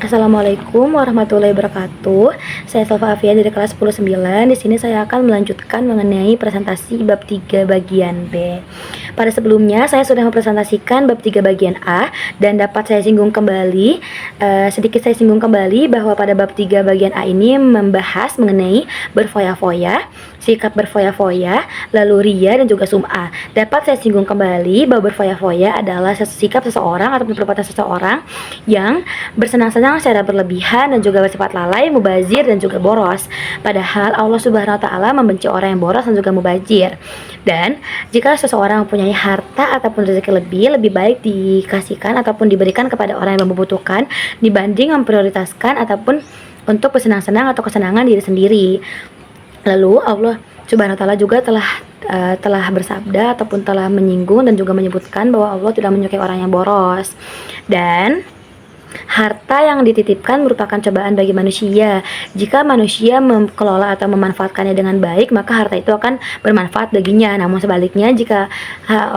Assalamualaikum warahmatullahi wabarakatuh. Saya Salva Afia dari kelas 10-9. Di sini saya akan melanjutkan mengenai presentasi bab 3 bagian B. Pada sebelumnya saya sudah mempresentasikan bab 3 bagian A dan dapat saya singgung kembali sedikit saya singgung kembali bahwa pada bab 3 bagian A ini membahas mengenai berfoya-foya, sikap berfoya-foya, lalu ria dan juga sum'ah. Dapat saya singgung kembali bahwa berfoya-foya adalah sikap seseorang atau perbuatan seseorang yang bersenang-senang secara berlebihan dan juga bersifat lalai, mubazir dan juga boros. Padahal Allah Subhanahu wa taala membenci orang yang boros dan juga mubazir. Dan jika seseorang mempunyai harta ataupun rezeki lebih baik dikasihkan ataupun diberikan kepada orang yang membutuhkan dibanding memprioritaskan ataupun untuk bersenang-senang atau kesenangan diri sendiri. Lalu Allah Subhanahu wa taala juga telah bersabda ataupun telah menyinggung dan juga menyebutkan bahwa Allah tidak menyukai orang yang boros. Dan harta yang dititipkan merupakan cobaan bagi manusia. Jika manusia mengelola atau memanfaatkannya dengan baik, maka harta itu akan bermanfaat baginya. Namun sebaliknya, jika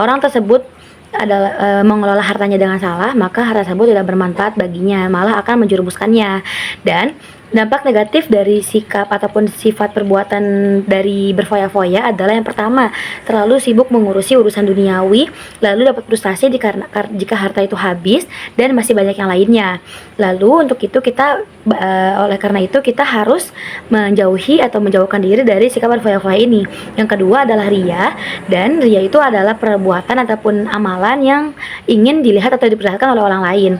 orang tersebut adalah mengelola hartanya dengan salah, maka harta tersebut tidak bermanfaat baginya, malah akan menjerumuskannya. Dan dampak negatif dari sikap ataupun sifat perbuatan dari berfoya-foya adalah yang pertama, terlalu sibuk mengurusi urusan duniawi, lalu dapat frustasi jika harta itu habis dan masih banyak yang lainnya. Lalu untuk itu oleh karena itu kita harus menjauhi atau menjauhkan diri dari sikap berfoya-foya ini. Yang kedua adalah ria, dan ria itu adalah perbuatan ataupun amalan yang ingin dilihat atau diperlihatkan oleh orang lain.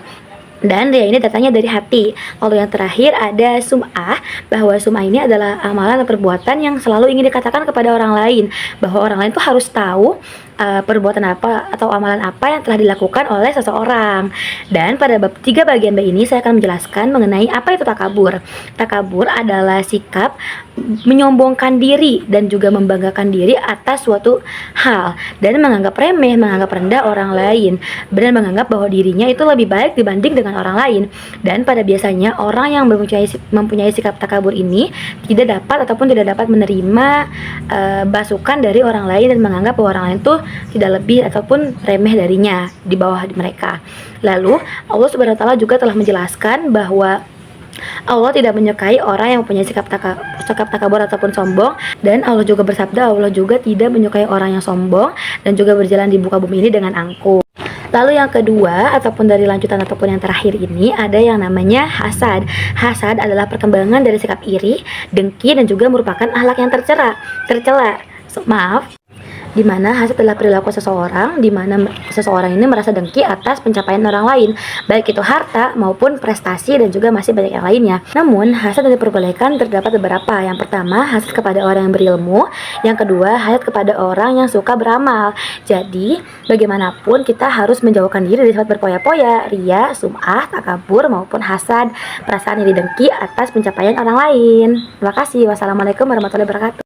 Dan ria ini datangnya dari hati. Lalu yang terakhir ada sum'ah, bahwa sum'ah ini adalah amalan atau perbuatan yang selalu ingin dikatakan kepada orang lain, bahwa orang lain tuh harus tahu perbuatan apa atau amalan apa yang telah dilakukan oleh seseorang. Dan pada bab 3 bagian B ini saya akan menjelaskan mengenai apa itu takabur. Takabur adalah sikap menyombongkan diri dan juga membanggakan diri atas suatu hal dan menganggap remeh, menganggap rendah orang lain, dan menganggap bahwa dirinya itu lebih baik dibanding dengan orang lain. Dan pada biasanya orang yang mempunyai sikap takabur ini tidak dapat menerima masukan dari orang lain dan menganggap bahwa orang lain tuh tidak lebih ataupun remeh darinya, di bawah mereka. Lalu Allah Subhanahu wa taala juga telah menjelaskan bahwa Allah tidak menyukai orang yang mempunyai sikap takabur ataupun sombong, dan Allah juga bersabda, Allah juga tidak menyukai orang yang sombong dan juga berjalan di muka bumi ini dengan angkuh. Lalu yang kedua ataupun dari lanjutan ataupun yang terakhir ini ada yang namanya hasad. Hasad adalah perkembangan dari sikap iri, dengki dan juga merupakan akhlak yang tercela. Di mana hasad adalah perilaku seseorang di mana seseorang ini merasa dengki atas pencapaian orang lain, baik itu harta maupun prestasi dan juga masih banyak yang lainnya. Namun hasad yang diperbolehkan terdapat beberapa. Yang pertama, hasad kepada orang yang berilmu. Yang kedua, hasad kepada orang yang suka beramal. Jadi bagaimanapun kita harus menjauhkan diri dari sifat berpoya-poya, ria, sum'ah, takabur maupun hasad, perasaan iri dengki atas pencapaian orang lain. Terima kasih. Wassalamualaikum warahmatullahi wabarakatuh.